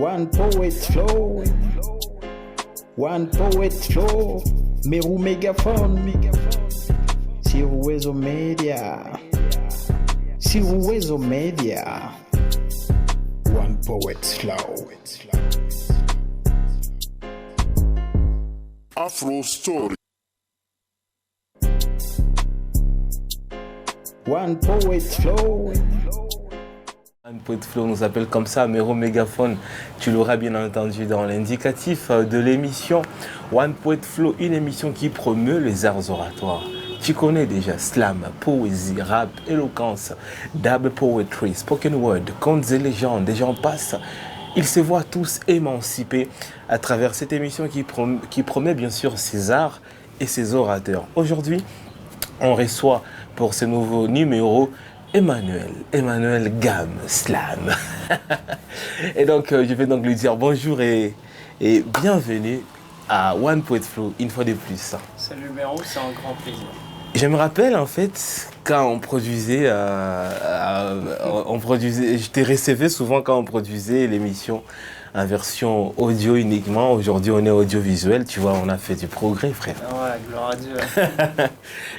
One poet flow, one poet flow, Meru Megaphone, Siruwezo Media, Siruwezo Media, one poet flow. Afro Story. One poet flow. Un poète flow nous appelle comme ça, Meru Mégaphone. Tu l'auras bien entendu dans l'indicatif de l'émission One Poet Flow, une émission qui promeut les arts oratoires. Tu connais déjà slam, poésie, rap, éloquence, dub poetry, spoken word, contes et légendes, des gens passent. Ils se voient tous émancipés à travers cette émission qui promet bien sûr ses arts et ses orateurs. Aujourd'hui, on reçoit pour ce nouveau numéro Emmanuel Gam Slam. Et donc, je vais donc lui dire bonjour et bienvenue à One Poet Flow, une fois de plus. Salut Meru, c'est un grand plaisir. Je me rappelle en fait quand on produisait, je te recevais souvent quand on produisait l'émission en version audio uniquement. Aujourd'hui, on est audiovisuel. Tu vois, on a fait du progrès, frère. Ouais, gloire à Dieu.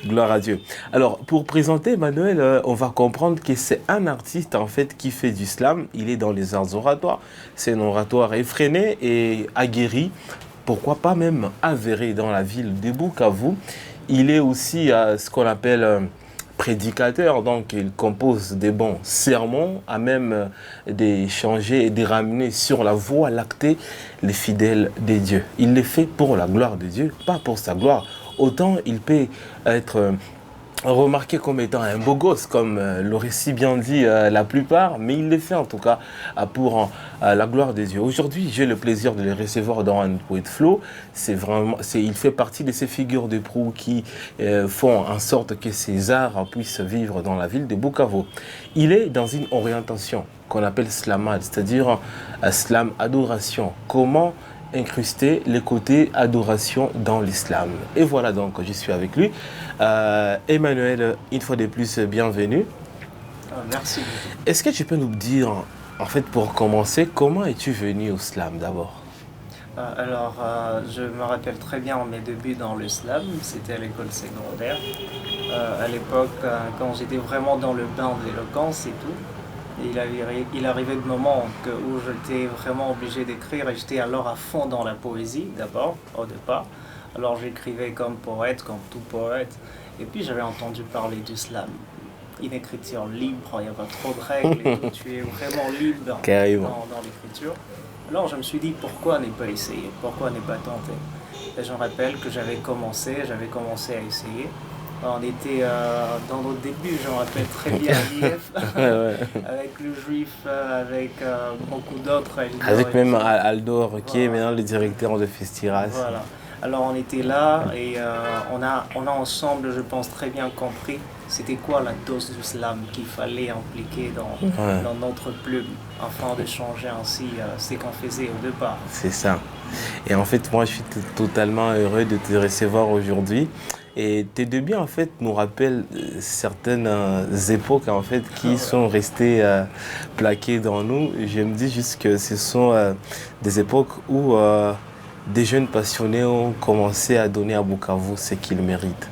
Gloire à Dieu. Alors, pour présenter Emmanuel, on va comprendre que c'est un artiste en fait qui fait du slam. Il est dans les arts oratoires. C'est un oratoire effréné et aguerri. Pourquoi pas même avéré dans la ville de Bukavu. Il est aussi ce qu'on appelle prédicateur, donc il compose des bons sermons à même d'échanger et de ramener sur la voie lactée les fidèles de Dieu. Il les fait pour la gloire de Dieu, pas pour sa gloire. Autant il peut être remarqué comme étant un beau gosse, comme l'aurait si bien dit la plupart, mais il le fait en tout cas pour la gloire de Dieu. Aujourd'hui, j'ai le plaisir de le recevoir dans un Poet Flow. Il fait partie de ces figures de proue qui font en sorte que ces arts puissent vivre dans la ville de Bukavu. Il est dans une orientation qu'on appelle slamade, c'est-à-dire slam adoration. Comment incruster les côtés adoration dans l'islam. Et voilà donc, je suis avec lui. Emmanuel, une fois de plus, bienvenue. Merci. Est-ce que tu peux nous dire, en fait, pour commencer, comment es-tu venu au slam d'abord? Je me rappelle très bien mes débuts dans le slam, c'était à l'école secondaire. À l'époque, quand j'étais vraiment dans le bain de l'éloquence et tout, il arrivait de moments où j'étais vraiment obligé d'écrire et j'étais alors à fond dans la poésie d'abord, au départ. Alors j'écrivais comme poète, comme tout poète. Et puis j'avais entendu parler du slam. Une écriture libre, il n'y a pas trop de règles et tout. Tu es vraiment libre dans l'écriture. Alors je me suis dit pourquoi ne pas essayer, pourquoi ne pas tenter. Et je me rappelle que j'avais commencé à essayer. On était dans nos débuts, je me rappelle très bien, l'IF, avec le Juif, avec beaucoup d'autres. Avec même Aldor, qui est maintenant le directeur de Festiras. Voilà. Alors on était là et on a ensemble, je pense, très bien compris c'était quoi la dose du slam qu'il fallait impliquer dans notre plume afin de changer ainsi ce qu'on faisait au départ. C'est ça. Et en fait, moi, je suis totalement heureux de te recevoir aujourd'hui. Et tes débuts, en fait, nous rappellent certaines époques, en fait, qui sont restées plaquées dans nous. Je me dis juste que ce sont des époques où des jeunes passionnés ont commencé à donner à Bukavu ce qu'ils méritent.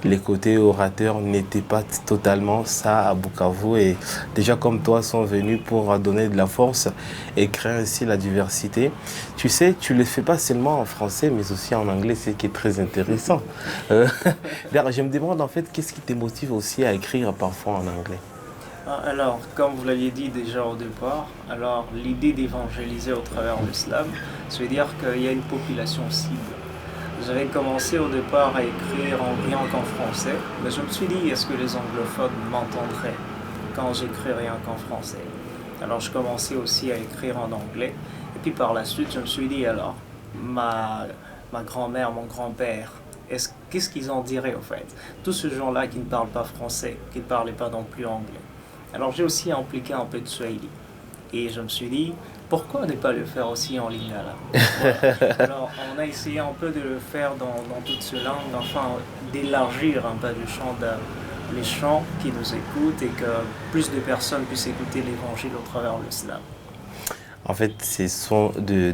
Les côtés orateurs n'étaient pas totalement ça à Bukavu et déjà comme toi sont venus pour donner de la force et créer ainsi la diversité. Tu sais, tu ne le fais pas seulement en français mais aussi en anglais, ce qui est très intéressant. D'ailleurs, je me demande en fait qu'est-ce qui te motive aussi à écrire parfois en anglais? Alors, comme vous l'aviez dit déjà au départ, alors l'idée d'évangéliser au travers de l'islam, c'est dire qu'il y a une population cible. J'avais commencé au départ à écrire rien qu'en français, mais je me suis dit, est-ce que les anglophones m'entendraient quand j'écris rien qu'en français? Alors je commençais aussi à écrire en anglais, et puis par la suite je me suis dit, alors, ma grand-mère, mon grand-père, qu'est-ce qu'ils en diraient au fait? Tous ces gens-là qui ne parlent pas français, qui ne parlaient pas non plus anglais. Alors j'ai aussi impliqué un peu de Swahili, et je me suis dit, pourquoi ne pas le faire aussi en lingala? Voilà. Alors, on a essayé un peu de le faire dans toutes ces langues, enfin, d'élargir un peu les chants qui nous écoutent et que plus de personnes puissent écouter l'évangile au travers de l'islam. En fait, ce sont des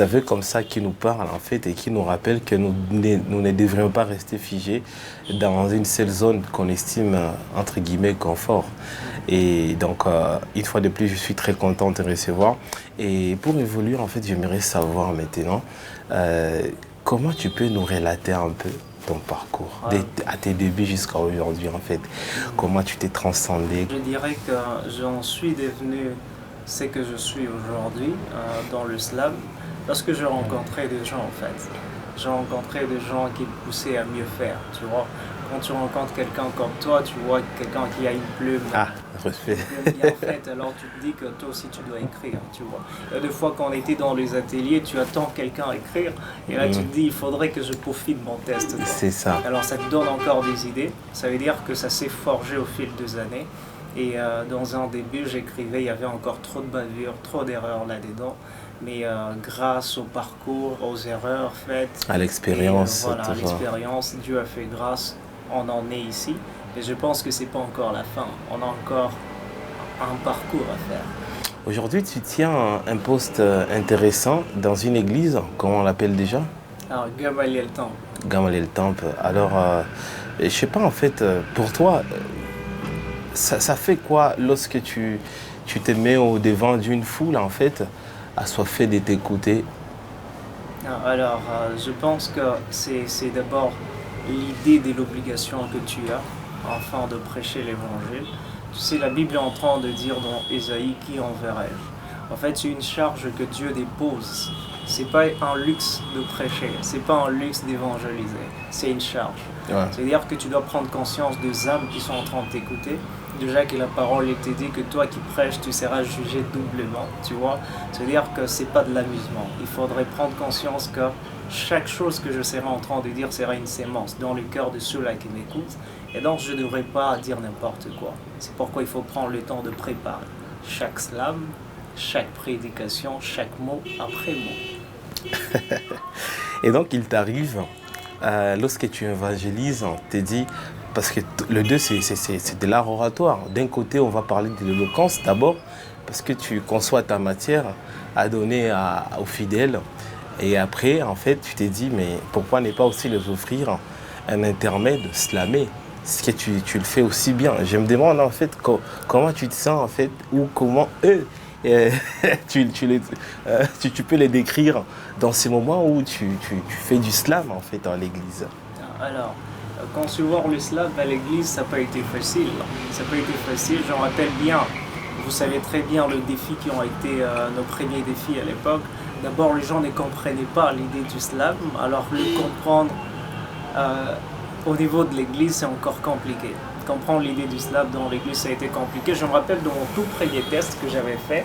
aveux comme ça qui nous parlent en fait et qui nous rappellent que nous ne devrions pas rester figés dans une seule zone qu'on estime entre guillemets confort. Et donc, une fois de plus, je suis très content de te recevoir. Et pour évoluer, en fait, j'aimerais savoir maintenant comment tu peux nous relater un peu ton parcours, à tes débuts jusqu'à aujourd'hui en fait. Comment tu t'es transcendé? Je dirais que j'en suis devenu ce que je suis aujourd'hui dans le slam parce que je rencontrais des gens en fait. J'ai rencontré des gens qui me poussaient à mieux faire, tu vois. Quand tu rencontres quelqu'un comme toi, tu vois quelqu'un qui a une plume, respect. Bien faite, alors tu te dis que toi aussi tu dois écrire, tu vois. Il y a des fois quand on était dans les ateliers, tu attends quelqu'un écrire et là tu te dis il faudrait que je peaufine mon texte. C'est ça. Alors ça te donne encore des idées, ça veut dire que ça s'est forgé au fil des années. Et dans un début, j'écrivais, il y avait encore trop de bavures, trop d'erreurs là-dedans. Mais grâce au parcours, aux erreurs faites, à l'expérience, voilà, à l'expérience, Dieu a fait grâce, on en est ici. Et je pense que c'est pas encore la fin, on a encore un parcours à faire. Aujourd'hui, tu tiens un poste intéressant dans une église, comment on l'appelle déjà? Alors, Gamaliel Temple. Gamaliel Temple. Alors, je sais pas en fait, pour toi, ça fait quoi lorsque tu te mets au devant d'une foule en fait, assoiffée de t'écouter? Alors, je pense que c'est d'abord l'idée de l'obligation que tu as afin de prêcher l'évangile. Tu sais, la Bible est en train de dire dans Ésaïe, qui enverrai-je? En fait, c'est une charge que Dieu dépose. C'est pas un luxe de prêcher, c'est pas un luxe d'évangéliser, c'est une charge. Ouais. C'est-à-dire que tu dois prendre conscience des âmes qui sont en train de t'écouter. Déjà que la parole était dit que toi qui prêches, tu seras jugé doublement, tu vois. C'est-à-dire que c'est pas de l'amusement. Il faudrait prendre conscience que chaque chose que je serai en train de dire sera une sémence dans le cœur de ceux-là qui m'écoutent. Et donc je ne devrais pas dire n'importe quoi. C'est pourquoi il faut prendre le temps de préparer chaque slam, chaque prédication, chaque mot après mot. Et donc il t'arrive, lorsque tu évangélises, on te dit, parce que le deux c'est de l'art oratoire. D'un côté on va parler de l'éloquence d'abord, parce que tu conçois ta matière à donner aux fidèles. Et après, en fait, tu t'es dit, mais pourquoi ne pas aussi les offrir un intermède slamé? Ce que tu le fais aussi bien. Je me demande en fait comment tu te sens en fait, ou comment eux, tu peux les décrire dans ces moments où tu fais du slam en fait dans l'église. Alors, quand tu vois le slam à l'église, ça n'a pas été facile. Ça n'a pas été facile, j'en rappelle bien. Vous savez très bien le défi qui ont été nos premiers défis à l'époque. D'abord, les gens ne comprenaient pas l'idée du slam, alors le comprendre au niveau de l'église, c'est encore compliqué. Comprendre l'idée du slam dans l'église, ça a été compliqué. Je me rappelle de mon tout premier test que j'avais fait,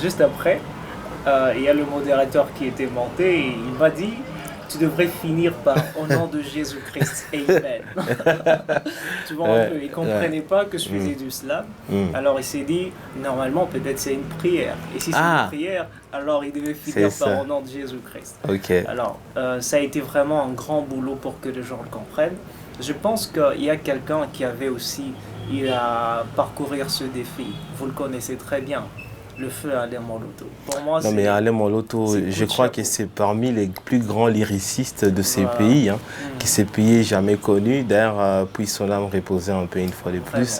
juste après, il y a le modérateur qui était monté et il m'a dit tu devrais finir par au nom de Jésus-Christ, Amen. Tu vois, il ne comprenait pas que je faisais du slam. Alors il s'est dit, normalement, peut-être c'est une prière. Et si c'est une prière, alors il devait finir par au nom de Jésus-Christ. Okay. Alors, ça a été vraiment un grand boulot pour que les gens le comprennent. Je pense qu'il y a quelqu'un qui avait aussi à parcourir ce défi. Vous le connaissez très bien. Le feu Alain Moloto. Pour moi, non mais Alain Moloto, je crois que c'est parmi les plus grands lyricistes de ces pays, hein, qui ces pays jamais connus. D'ailleurs, puis son âme reposait un peu une fois de plus.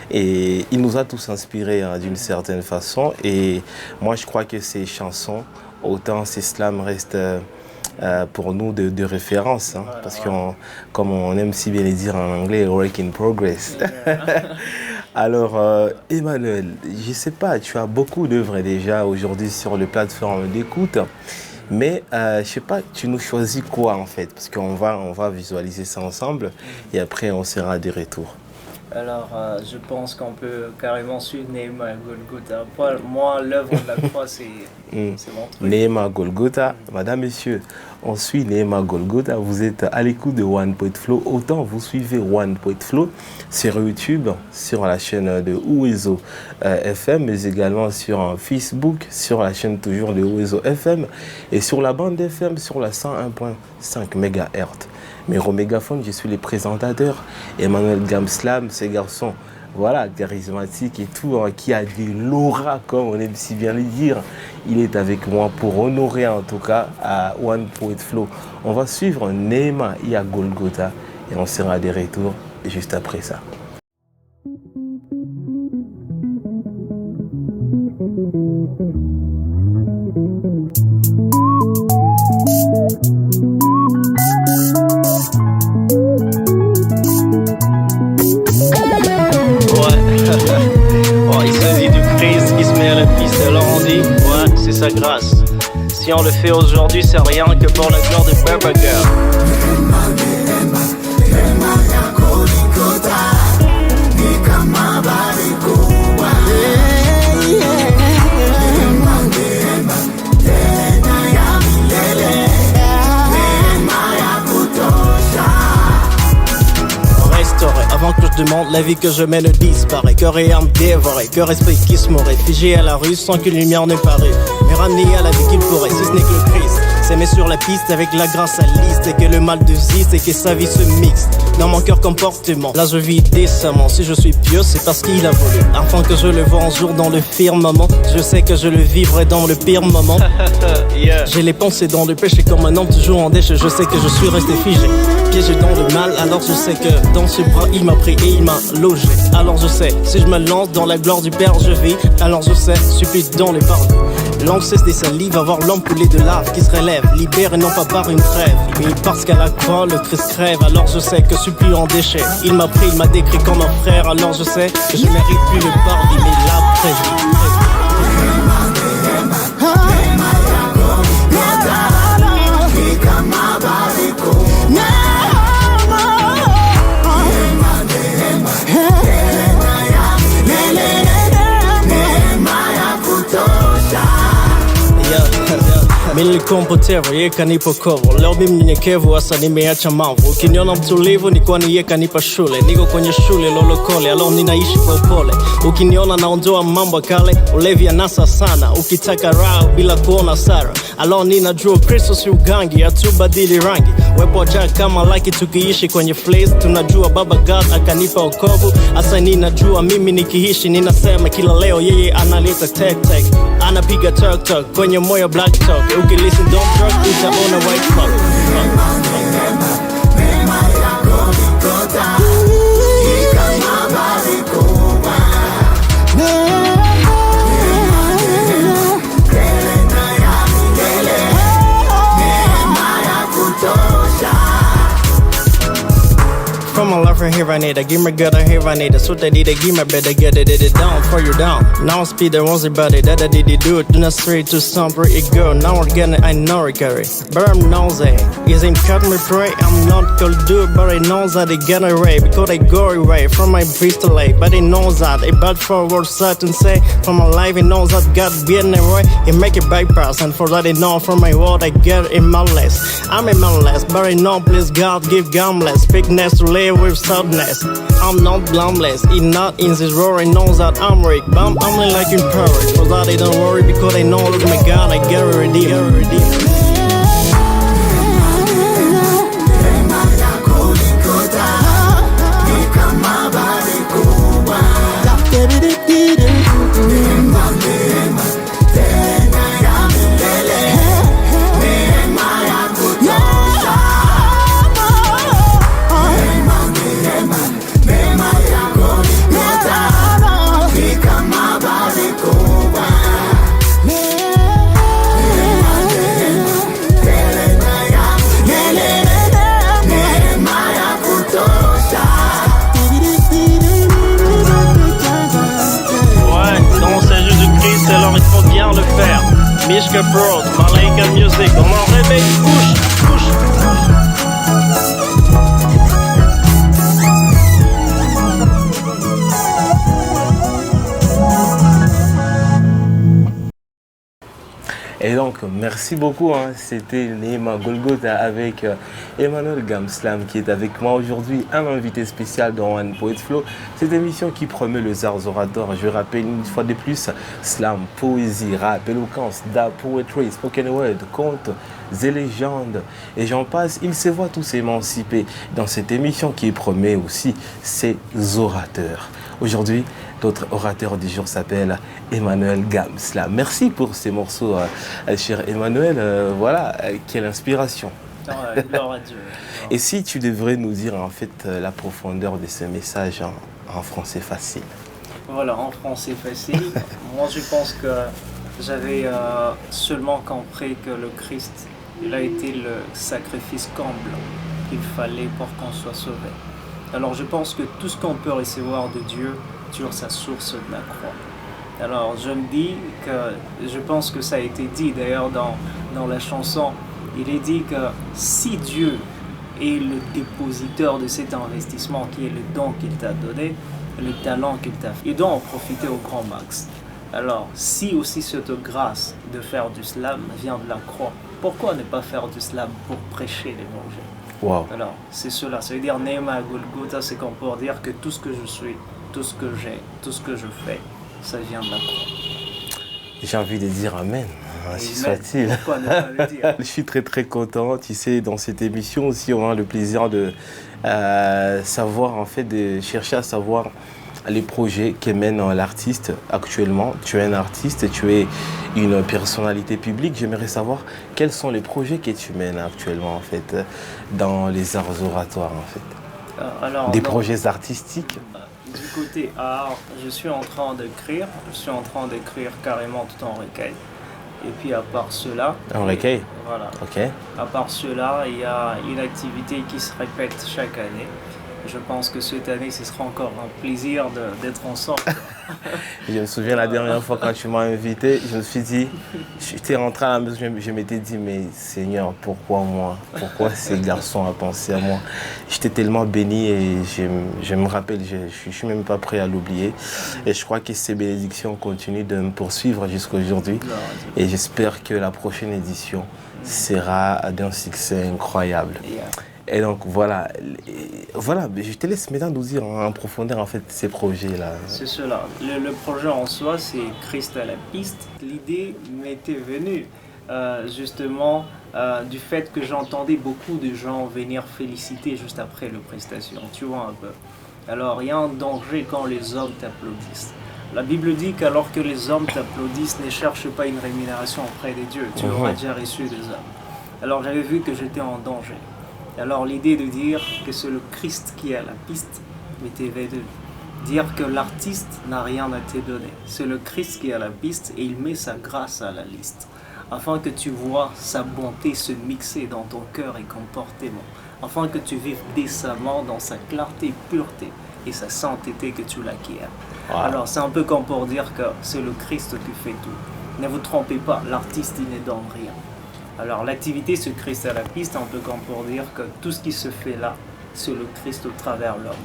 Et il nous a tous inspirés hein, d'une certaine façon. Et moi, je crois que ces chansons, autant ces slams restent pour nous de référence. Hein, parce que, comme on aime si bien les dire en anglais, work in progress. Alors, Emmanuel, je ne sais pas, tu as beaucoup d'œuvres déjà aujourd'hui sur les plateformes d'écoute, mais je ne sais pas, tu nous choisis quoi en fait? Parce qu'on va visualiser ça ensemble et après on sera de retour. Alors, je pense qu'on peut carrément suivre Nehema Golgotha. Moi, l'œuvre de la croix, c'est mon truc. Nehema Golgotha, madame, messieurs, on suit Nehema Golgotha. Vous êtes à l'écoute de One Poet Flow. Autant vous suivez One Poet Flow sur YouTube, sur la chaîne de Ouezo FM, mais également sur Facebook, sur la chaîne toujours de Ouezo FM et sur la bande FM sur la 101.5 MHz. Mais au mégaphone, je suis le présentateur, Emmanuel Gamslam, ces garçons voilà, charismatique et tout, hein, qui a de l'aura, comme on aime si bien le dire. Il est avec moi pour honorer en tout cas à One Poet Flow. On va suivre Neema Iya Golgotha et on sera des retours juste après ça. C'est sa grâce. Si on le fait aujourd'hui, c'est rien que pour la gloire de Baba Girl. Avant que je demande la vie que je mène disparaît. Cœur et âme dévorés, cœur esprit qui se m'aurait figé à la rue sans qu'une lumière ne parût. Mais ramené à la vie qu'il pourrait, si ce n'est que le Christ. S'aimer sur la piste avec la grâce à liste. Et que le mal desiste et que sa vie se mixe dans mon cœur comportement. Là je vis décemment, si je suis pieux c'est parce qu'il a voulu. Afin que je le vois un jour dans le firmament. Je sais que je le vivrai dans le pire moment. Yeah. J'ai les pensées dans le péché comme un homme toujours en déchet. Je sais que je suis resté figé, piégé dans le mal. Alors je sais que dans ses bras il m'a pris et il m'a logé. Alors je sais, si je me lance dans la gloire du Père je vis. Alors je sais, supplie dans les paroles. L'ange cesse des salives, avoir l'homme coulé de lave qui se relève, libère et non pas par une trêve. Mais parce qu'à la croix le Christ crève. Alors je sais que supplie en déchet. Il m'a pris, il m'a décrit comme un frère. Alors je sais que je mérite plus le paradis mais l'après-vie. Nilikompotevu yeka nipo kovo. Leo mimi mnyenyekevu hasa nimeacha mavu. Ukiniona mtulivu ni kwani yeka nipa shule. Niko kwenye shule lolokole, alo ninaishi kwa upole. Ukiniona naondoa mambo kale, ulevi anasa sana. Ukitaka raha bila kuona sara, alo ninajua Kristo si ugangi, hatubadili rangi. Wepo aja kama laki tukiishi kwenye place. Tunajua Baba God akanipa okovu. Asa ninajua mimi nikiishi ninasema kila leo yeye analeta tek tek. Anapiga tok tok kwenye moyo black talk. Ukilisten don't truck, utaona white clock. From my life right here I need it, give me good I here I need it. So they did it, give me better get it down for you down. Now I'm speed that wants about it, that I did it do it. Do not straight to some pretty girl, now I'm getting it, I know it carry. But I'm nosy, is him cut me pray. I'm not gonna do it, but I know that they get away. Because I go away from my pistol late. But he knows that, I bad forward certain say. From my life he knows that God being away. He make it bypass, and for that he know from my word I get it manless. I'm a manless, but I know please God give gumless. Bigness to live with sadness. I'm not blameless, he not in this roar, he knows that I'm weak. But I'm only like in power. For that I don't worry because I know look my God I get a redeemer. Mishka Bros, Malaika Music, on en réveille, couche. Et donc, merci beaucoup. C'était Neema Golgotha avec Emmanuel Gamslam qui est avec moi aujourd'hui, un invité spécial dans One Poet Flow. Cette émission qui promeut les arts orateurs. Je rappelle une fois de plus, slam, poésie, rap, éloquence, da, poetry, spoken word, contes et légendes. Et j'en passe, ils se voient tous émancipés dans cette émission qui promet aussi ces orateurs. Aujourd'hui, notre orateur du jour s'appelle Emmanuel Gamsla. Merci pour ces morceaux, cher Emmanuel. Voilà, quelle inspiration. Gloire à Dieu. Et si tu devrais nous dire en fait la profondeur de ce message en français facile? Voilà, en français facile. Moi, je pense que j'avais seulement compris que le Christ, il a été le sacrifice comble qu'il fallait pour qu'on soit sauvé. Alors, je pense que tout ce qu'on peut recevoir de Dieu sur sa source de la croix. Alors, je me dis que, je pense que ça a été dit d'ailleurs dans la chanson, il est dit que si Dieu est le dépositeur de cet investissement qui est le don qu'il t'a donné, le talent qu'il t'a fait, il doit en profiter au grand max. Alors, si aussi cette grâce de faire du slam vient de la croix, pourquoi ne pas faire du slam pour prêcher l'évangile? Wow. Alors, c'est cela. Ça veut dire, Nema Golgotha, c'est qu'on peut dire que tout ce que je suis, tout ce que j'ai, tout ce que je fais, ça vient de la croix. J'ai envie de dire Amen. Ainsi soit-il. Pourquoi ne pas le dire? Je suis très très content. Tu sais, dans cette émission aussi, on a le plaisir de savoir, en fait, de chercher à savoir les projets que mène l'artiste actuellement. Tu es un artiste, tu es une personnalité publique. J'aimerais savoir quels sont les projets que tu mènes actuellement, en fait, dans les arts oratoires, en fait. Alors, des projets artistiques. Du côté art, je suis en train d'écrire. Je suis en train d'écrire carrément tout en recueil. Et puis à part cela... Un recueil? Voilà. Ok. À part cela, il y a une activité qui se répète chaque année. Je pense que cette année, ce sera encore un plaisir d'être ensemble. Je me souviens la dernière fois quand tu m'as invité, je me suis dit, j'étais rentré à la maison, je m'étais dit, mais Seigneur, pourquoi moi? Pourquoi ces garçons ont pensé à moi? J'étais tellement béni et je me rappelle, je ne suis même pas prêt à l'oublier. Et je crois que ces bénédictions continuent de me poursuivre jusqu'à aujourd'hui. Et j'espère que la prochaine édition sera d'un succès incroyable. Et donc voilà, je te laisse maintenant nous dire en profondeur en fait ces projets-là. C'est cela. Le projet en soi, c'est Christ à la piste. L'idée m'était venue justement du fait que j'entendais beaucoup de gens venir féliciter juste après le prestation, tu vois un peu. Alors il y a un danger quand les hommes t'applaudissent. La Bible dit qu'alors que les hommes t'applaudissent, ne cherche pas une rémunération auprès des dieux. Tu auras déjà reçu des hommes. Alors j'avais vu que j'étais en danger. Alors l'idée de dire que c'est le Christ qui est à la piste m'était venue. Dire que l'artiste n'a rien à te donner. C'est le Christ qui est à la piste et il met sa grâce à la liste. Afin que tu vois sa bonté se mixer dans ton cœur et comportement. Afin que tu vives décemment dans sa clarté, pureté et sa sainteté que tu l'acquiers. Wow. Alors c'est un peu comme pour dire que c'est le Christ qui fait tout. Ne vous trompez pas, l'artiste il ne donne rien. Alors l'activité c'est Christ à la piste, un peu comme pour dire que tout ce qui se fait là, c'est le Christ au travers l'homme.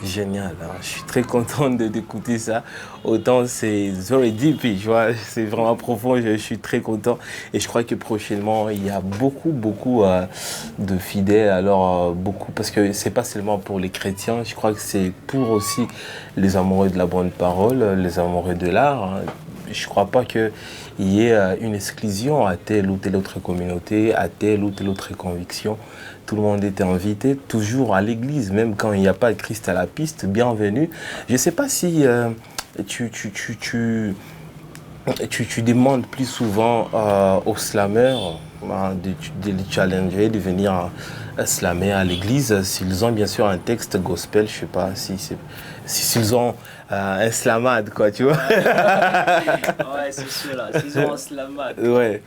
Génial, hein. Je suis très content d'écouter ça. Autant c'est very deep, tu vois, c'est vraiment profond, je suis très content. Et je crois que prochainement, il y a beaucoup de fidèles, alors beaucoup, parce que c'est pas seulement pour les chrétiens, je crois que c'est pour aussi les amoureux de la bonne parole, les amoureux de l'art, hein. Je ne crois pas qu'il y ait une exclusion à telle ou telle autre communauté, à telle ou telle autre conviction. Tout le monde était invité, toujours à l'église, même quand il n'y a pas de Christ à la piste, bienvenue. Je ne sais pas si tu demandes plus souvent aux slammeurs de les challenger, de venir slammer à l'église, s'ils ont bien sûr un texte gospel, je ne sais pas s'ils ont un slamade, quoi, tu vois. Ouais, c'est sûr, là, s'ils ont un slamade. Ouais.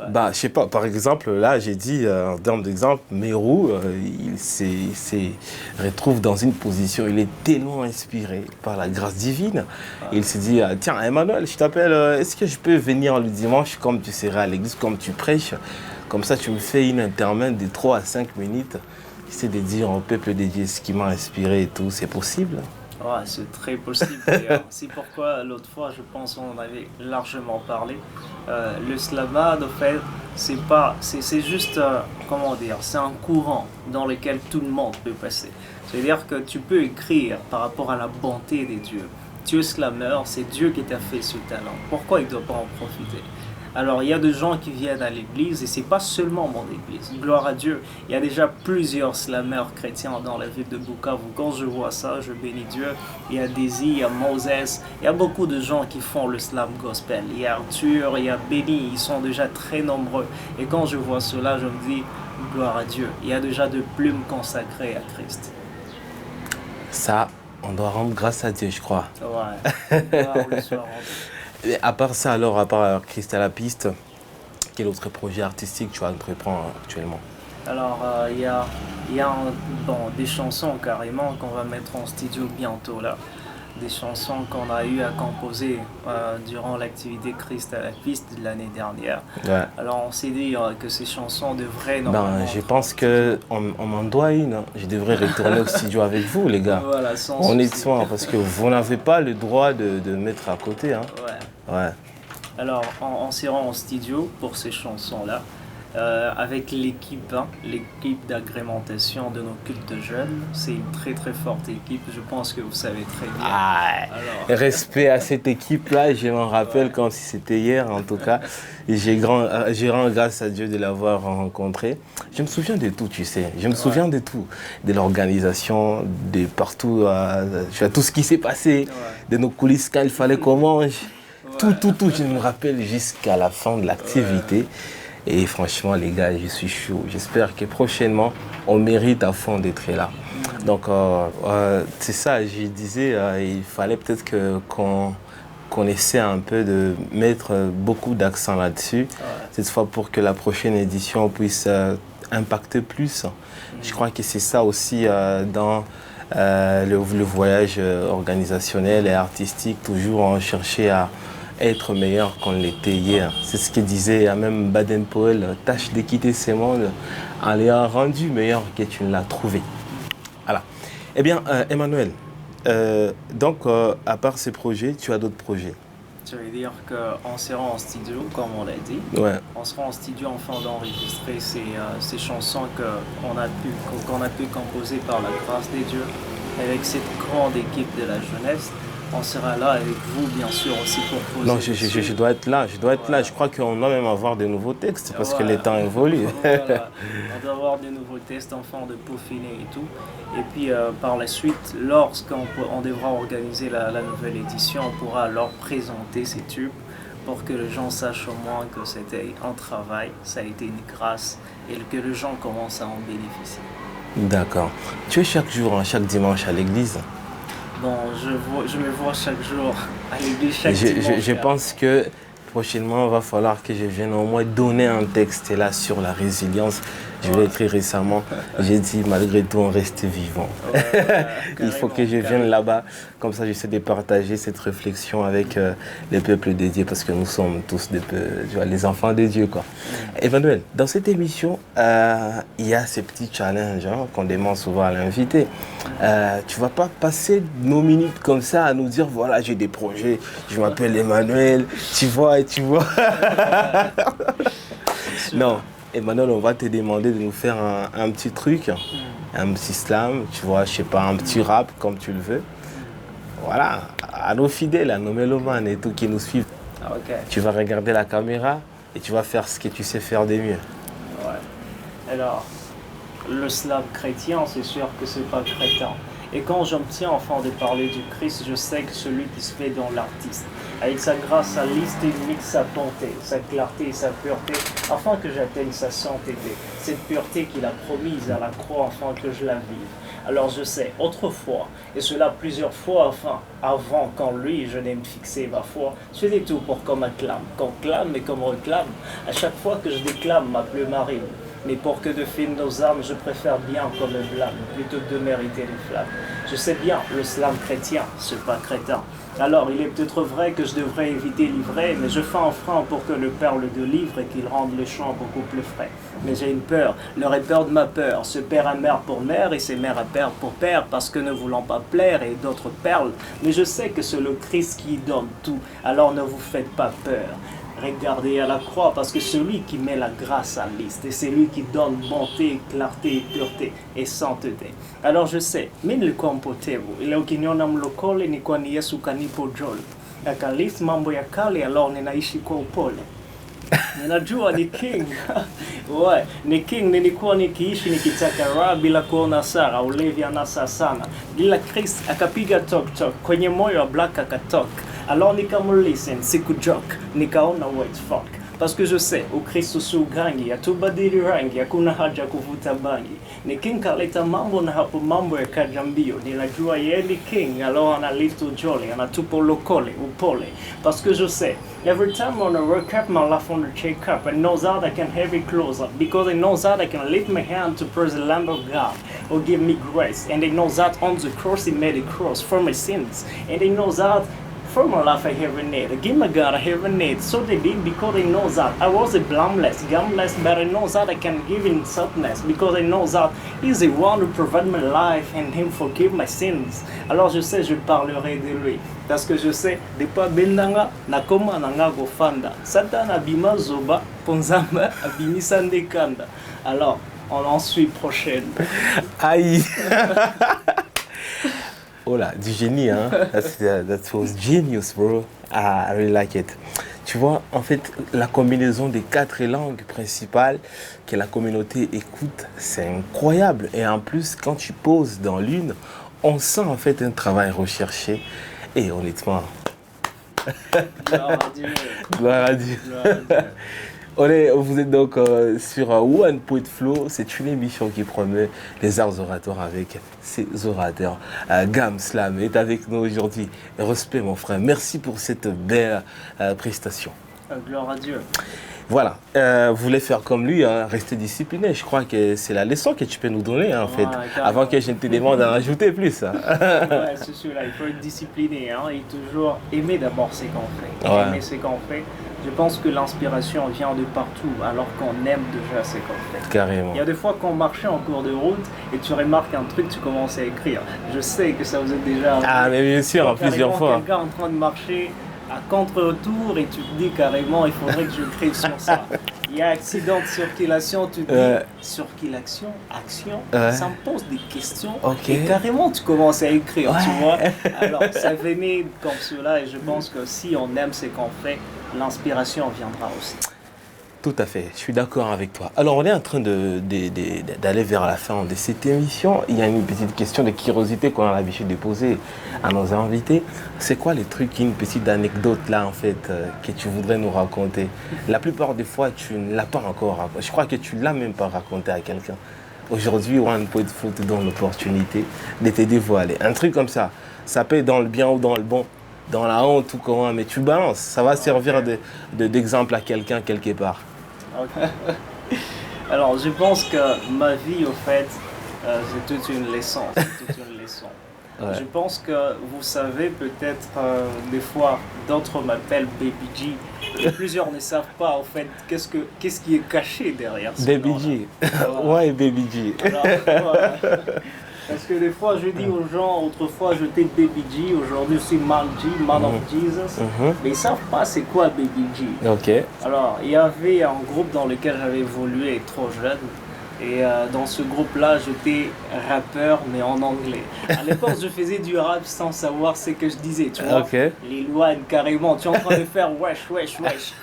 Bah, je sais pas, par exemple, là, j'ai dit, en termes d'exemple, Mérou, il se retrouve dans une position, il est tellement inspiré par la grâce divine. Il s'est dit, tiens, Emmanuel, je t'appelle, est-ce que je peux venir le dimanche, comme tu seras à l'église, comme tu prêches, comme ça, tu me fais une intermède de 3 à 5 minutes, c'est de dire au peuple de Dieu ce qui m'a inspiré et tout, c'est possible? Ouais, c'est très possible d'ailleurs. C'est pourquoi l'autre fois, je pense qu'on avait largement parlé. Le slamade, en fait, c'est juste, comment dire, c'est un courant dans lequel tout le monde peut passer. C'est-à-dire que tu peux écrire par rapport à la bonté des dieux. Tu es slameur, c'est Dieu qui t'a fait ce talent. Pourquoi il ne doit pas en profiter? Alors, il y a des gens qui viennent à l'église et c'est pas seulement mon église. Gloire à Dieu. Il y a déjà plusieurs slameurs chrétiens dans la ville de Bukavu. Quand je vois ça, je bénis Dieu. Il y a Daisy, il y a Moses. Il y a beaucoup de gens qui font le slam gospel. Il y a Arthur, il y a Benny. Ils sont déjà très nombreux. Et quand je vois cela, je me dis, gloire à Dieu. Il y a déjà de plumes consacrées à Christ. Ça, on doit rendre grâce à Dieu, je crois. Ouais. Gloire le soir. Et à part ça, alors, à part Christ à la piste, quel autre projet artistique tu entreprends actuellement? Alors, il y a des chansons carrément qu'on va mettre en studio bientôt là. Des chansons qu'on a eu à composer durant l'activité Christ à la piste de l'année dernière. Ouais. Alors, on s'est dit que ces chansons devraient Ben, normalement... je pense qu'on m'en doit une. Hein. Je devrais retourner au studio avec vous, les gars. Voilà, sans On est de souci. soin, parce que vous n'avez pas le droit de mettre à côté. Hein. Ouais. Ouais. Alors, on s'est rendu en studio pour ces chansons-là, avec l'équipe d'agrémentation de nos cultes jeunes. C'est une très très forte équipe, je pense que vous savez très bien. Ah, Alors, respect à cette équipe-là, je m'en rappelle comme si c'était hier en tout cas. Et j'ai rends grâce à Dieu de l'avoir rencontré. Je me souviens de tout, tu sais. Je me souviens de tout. De l'organisation, de partout, tout ce qui s'est passé, de nos coulisses quand il fallait qu'on mange. Tout, je me rappelle jusqu'à la fin de l'activité. Et franchement, les gars, je suis chaud. J'espère que prochainement, on mérite à fond d'être là. Donc, c'est ça, je disais, il fallait peut-être qu'on essaie un peu de mettre beaucoup d'accent là-dessus, cette fois pour que la prochaine édition puisse impacter plus. Je crois que c'est ça aussi dans le voyage organisationnel et artistique, toujours en chercher à être meilleur qu'on l'était hier. C'est ce que disait même Baden-Powell, tâche de quitter ce monde en l'ayant rendu meilleur que tu ne l'as trouvé. Voilà. Eh bien, Emmanuel, donc à part ces projets, tu as d'autres projets? ça veut dire qu'on sera en studio, comme on l'a dit. Ouais. On sera en studio afin d'enregistrer ces chansons qu'on a pu composer par la grâce des dieux avec cette grande équipe de la jeunesse. On sera là avec vous, bien sûr, aussi pour poser. Non, je dois être là. Là. Je crois qu'on doit même avoir de nouveaux textes parce que les temps évoluent. Voilà. On doit avoir de nouveaux textes afin de peaufiner et tout. Et puis par la suite, lorsqu'on devra organiser la nouvelle édition, on pourra alors présenter ces tubes pour que les gens sachent au moins que c'était un travail, ça a été une grâce et que les gens commencent à en bénéficier. D'accord. Tu es chaque jour, chaque dimanche à l'église? Bon, je me vois chaque jour à l'église, chaque dimanche. Je pense que prochainement, il va falloir que je vienne au moins donner un texte là sur la résilience. Je l'ai écrit récemment. J'ai dit, malgré tout, on reste vivant. Il faut que je vienne là-bas. Comme ça, j'essaie de partager cette réflexion avec les peuples dédiés parce que nous sommes tous les enfants de Dieu, quoi. Emmanuel, dans cette émission, il y a ces petits challenges qu'on demande souvent à l'invité. Tu ne vas pas passer nos minutes comme ça à nous dire, voilà, j'ai des projets, je m'appelle Emmanuel, tu vois. Non. Emmanuel, on va te demander de nous faire un petit truc, un petit slam, tu vois, je sais pas, un petit rap comme tu le veux. Voilà, à nos fidèles, à nos mélomanes et tout qui nous suivent. Okay. Tu vas regarder la caméra et tu vas faire ce que tu sais faire de mieux. Ouais. Alors, le slam chrétien, c'est sûr que c'est pas crétin. Et quand j'obtiens enfin de parler du Christ, je sais que celui qui se fait dans l'artiste, avec sa grâce, sa liste unique, sa bonté, sa clarté et sa pureté, afin que j'atteigne sa sainteté. Cette pureté qu'il a promise à la croix, afin que je la vive. Alors je sais, autrefois, et cela plusieurs fois, avant qu'en lui je n'aie fixé ma foi, je fais tout pour qu'on m'acclame, qu'on clame et qu'on me réclame. À chaque fois que je déclame, ma plume arrive. Mais pour que de filmer nos âmes, je préfère bien qu'on me blâme, plutôt que de mériter les flammes. Je sais bien, le slam chrétien, c'est pas crétin. Alors, il est peut-être vrai que je devrais éviter l'ivraie, mais je fais un frein pour que le perle de livre et qu'il rende le chant beaucoup plus frais. Mais j'ai une peur, leur est peur de ma peur, ce père à mère pour mère et ces mères à père pour père, parce que ne voulant pas plaire et d'autres perles. Mais je sais que c'est le Christ qui donne tout, alors ne vous faites pas peur. Regardez à la croix, parce que celui qui met la grâce à liste, et c'est lui qui donne bonté, clarté, pureté et sainteté. Alors je sais, mimi nilikuwa mpotevu, ila ukiniona mlokole ni kwani Yesu kanipo jole. Akalisi mambo ya kale, alors ninaishi kwa upole. Ninajua ni king. Ouais, ni king nilikuwa nikiishi nikitaka raha bila kuona sara, ulevi anasa sana. Bila Chris akapiga tok tok, kwenye moyo wa Black akatok. Alors nikamlisten, sikujoke, nikaona white fuck. Parce que je sais, Ukristo si ugrangi, hatubadili rangi, hakuna haja kuvuta bangi. Ni king kaleta mambo na hapo mambo yakaja mbio. Ninajua yeye ni king, alors analeta ujole, anatupa ulokole, upole. Parce que je sais, every time on a work up, my life on the check up, and knows that I can have it closer. Because it knows that I can lift my hand to praise the Lamb of God, or give me grace. And it knows that on the cross he made a cross for my sins. And it knows that for my life I have a need. Give my God I have a need. So they did because they know that I was a blameless, gumless, but I know that I can give him softness because I know that he's the one who provided my life and him forgive my sins. Alors je sais, je parlerai de lui. Parce que je sais, des pas bendanga, na koma nanga gofanda. Satan abima zoba, ponzamba abimisa ndekanda. Alors, on en suit prochaine. Aïe. Oh là, du génie, hein. That was genius, bro. I really like it. Tu vois, en fait, la combinaison des 4 langues principales que la communauté écoute, c'est incroyable. Et en plus, quand tu poses dans l'une, on sent en fait un travail recherché. Et honnêtement... Gloire à Dieu. Gloire à Dieu. Vous êtes donc sur One Poet Flow. C'est une émission qui promeut les arts oratoires avec ses orateurs. Gam Slam est avec nous aujourd'hui. Respect mon frère, merci pour cette belle prestation. Gloire à Dieu. Voilà, vous voulez faire comme lui, hein, rester discipliné. Je crois que c'est la leçon que tu peux nous donner en fait, avant que je ne te demande d'en rajouter plus. Hein. Ouais, c'est celui-là, il faut être discipliné hein, et toujours aimer d'abord ce qu'on fait. Ouais. Aimer ce qu'on fait. Je pense que l'inspiration vient de partout, alors qu'on aime déjà ce qu'on fait. Carrément. Il y a des fois qu'on marchait en cours de route et tu remarques un truc, tu commences à écrire. Je sais que ça vous est déjà arrivé. Ah, mais bien sûr, plusieurs fois. Quelqu'un en train de marcher à contre-retour et tu te dis carrément, il faudrait que je écrive sur ça. Il y a accident de circulation, tu te dis circulation, action, ça me pose des questions. Okay. Et carrément, tu commences à écrire, tu vois. Alors, ça venait comme cela et je pense que si on aime ce qu'on fait, l'inspiration viendra aussi. Tout à fait, je suis d'accord avec toi. Alors, on est en train d'aller vers la fin de cette émission. Il y a une petite question de curiosité qu'on a l'habitude de poser à nos invités. C'est quoi les trucs, une petite anecdote là, en fait, que tu voudrais nous raconter? La plupart des fois, tu ne l'as pas encore raconté. Je crois que tu ne l'as même pas raconté à quelqu'un. Aujourd'hui, One Poet Flow te donne l'opportunité de te dévoiler. Un truc comme ça, ça peut être dans le bien ou dans le bon, dans la honte ou comment, mais tu balances. Ça va servir d'exemple à quelqu'un quelque part. Okay. Alors, je pense que ma vie, au fait, c'est toute une leçon. Ouais. Je pense que vous savez peut-être, des fois, d'autres m'appellent Baby G. Et plusieurs ne savent pas, en fait, qu'est-ce qui est caché derrière ce Baby G. Ouais, Baby G. Alors, parce que des fois, je dis aux gens, autrefois, j'étais Baby G, aujourd'hui, je suis Man G, Man of Jesus. Mais ils ne savent pas c'est quoi Baby G. Okay. Alors, il y avait un groupe dans lequel j'avais évolué trop jeune. Et dans ce groupe-là, j'étais rappeur, mais en anglais. À l'époque, je faisais du rap sans savoir ce que je disais, tu vois. Okay. Les lois, carrément, tu es en train de faire wesh, wesh, wesh.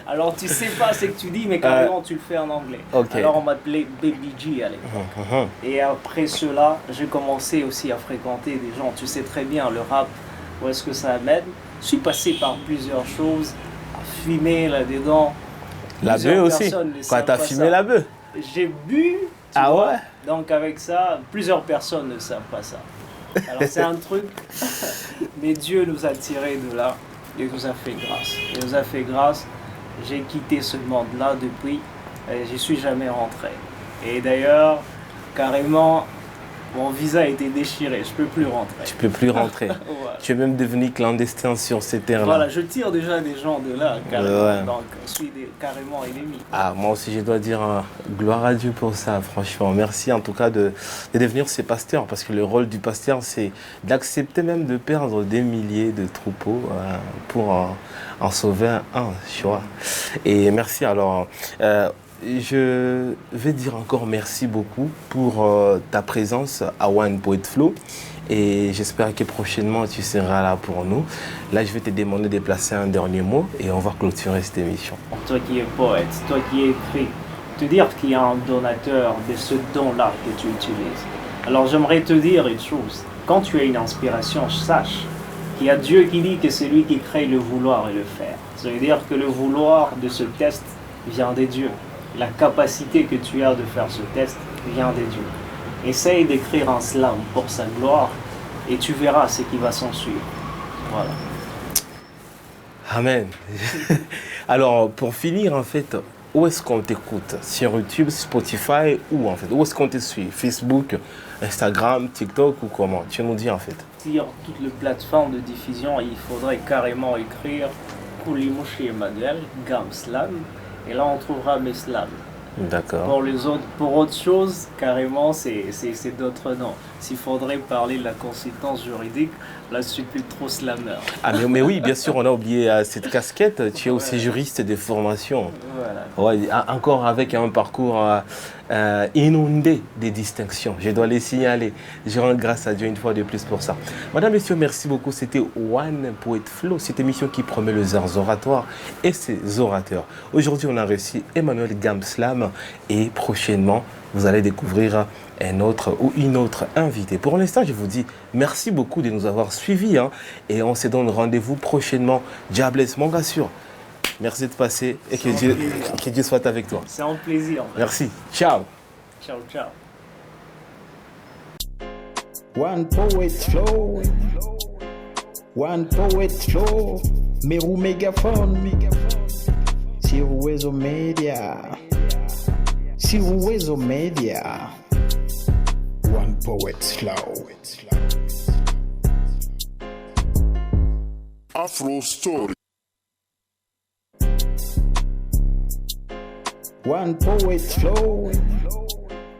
Alors, tu sais pas ce que tu dis, mais carrément, tu le fais en anglais. Okay. Alors, on m'appelait Baby G à l'époque. Et après cela, j'ai commencé aussi à fréquenter des gens. Tu sais très bien, le rap, où est-ce que ça amène. Je suis passé par plusieurs choses, à fumer là-dedans. La bœuf aussi, quand tu as fumé la bœuf. J'ai bu, tu vois, ouais. Donc avec ça, plusieurs personnes ne savent pas ça. Alors c'est un truc, mais Dieu nous a tirés de là et nous a fait grâce. Il nous a fait grâce, j'ai quitté ce monde-là depuis, et j'y suis jamais rentré. Et d'ailleurs, carrément, mon visa a été déchiré, je peux plus rentrer. Tu peux plus rentrer. Ouais. Tu es même devenu clandestin sur ces terres-là. Voilà, je tire déjà des gens de là, carrément, donc je suis carrément ennemi. Ah, moi aussi, je dois dire gloire à Dieu pour ça, franchement. Merci en tout cas de devenir ces pasteurs, parce que le rôle du pasteur, c'est d'accepter même de perdre des milliers de troupeaux pour en sauver un, tu vois. Et merci alors. Je vais dire encore merci beaucoup pour ta présence à One Poet Flow. et j'espère que prochainement tu seras là pour nous. Là, je vais te demander de placer un dernier mot et on va clôturer cette émission. Toi qui es poète, toi qui écris, te dire qu'il y a un donateur de ce don-là que tu utilises. Alors j'aimerais te dire une chose, quand tu as une inspiration, sache qu'il y a Dieu qui dit que c'est lui qui crée le vouloir et le faire. Ça veut dire que le vouloir de ce test vient des dieux. La capacité que tu as de faire ce test vient des dieux. Essaye d'écrire un slam pour sa gloire et tu verras ce qui va s'en suivre. Voilà. Amen. Alors, pour finir, en fait, où est-ce qu'on t'écoute? Sur YouTube, Spotify, où en fait? Où est-ce qu'on te suit? Facebook, Instagram, TikTok ou comment? Tu nous dis en fait. Sur toutes les plateformes de diffusion, il faudrait carrément écrire Koulimouchi Emmanuel, Gam Slam, et là on trouvera mes slams. D'accord. Pour autre chose, carrément, c'est d'autres noms. S'il faudrait parler de la consultance juridique, là, je suis plus trop slammer. Ah, mais oui, bien sûr, on a oublié cette casquette. Tu es aussi juriste de formation. Voilà. Ouais, encore avec un parcours inondé de distinctions. Je dois les signaler. Je rends grâce à Dieu une fois de plus pour ça. Madame, messieurs, merci beaucoup. C'était One Poet Flow, cette émission qui promet les arts oratoires et ses orateurs. Aujourd'hui, on a reçu Emmanuel Gam Slam et prochainement, vous allez découvrir un autre ou une autre invitée. Pour l'instant, je vous dis merci beaucoup de nous avoir suivis et on se donne rendez-vous prochainement. Diablesse, mon gars sûr. Merci de passer et que Dieu soit avec toi. C'est un plaisir. Merci. Ciao. Ciao, ciao. One poet flow. One poet flow. Meru Megaphone. Sur Uwezo Media. Sur Uwezo Media. One poet flow. Afro Story. One poet flow.